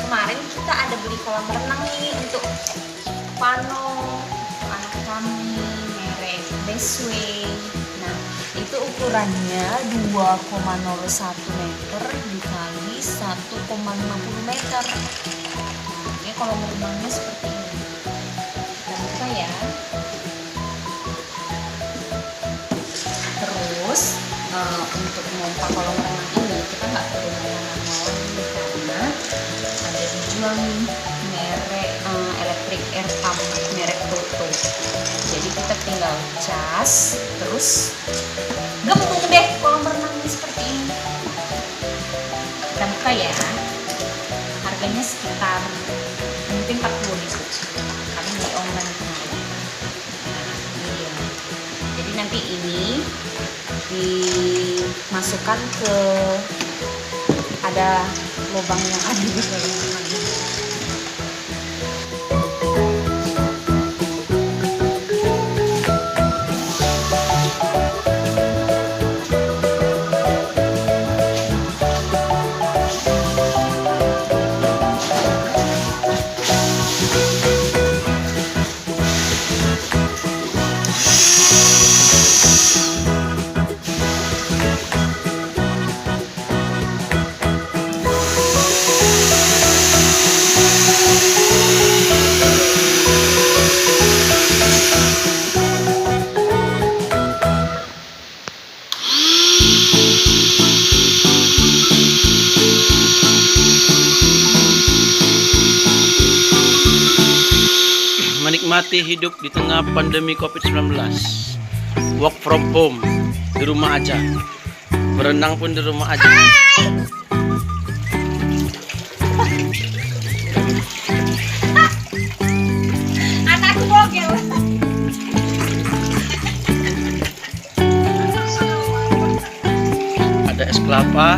kemarin kita ada beli kolam renang nih untuk Fano, anak kami, merek Bestway. Nah, itu ukurannya 2,01 meter dikali 1,50 meter. Nah, ini kolam renangnya seperti ini. Kita buka ya. Terus untuk pompa kolam renang ini kita nggak perlu manual karena ada dijual nih merek elektrik air pump merek Kado. Jadi kita tinggal cas, terus gembung deh kolam renangnya seperti ini. Kita buka ya. Harganya sekitar mungkin 40.000 kami beli online kemarin. Nah, ini dia. Jadi nanti ini dimasukkan ke ada lubang yang ada di dalam renang. Menikmati hidup di tengah pandemi COVID-19. Work from home, di rumah aja. Berenang pun di rumah aja. Anakku bogel. Ada es kelapa.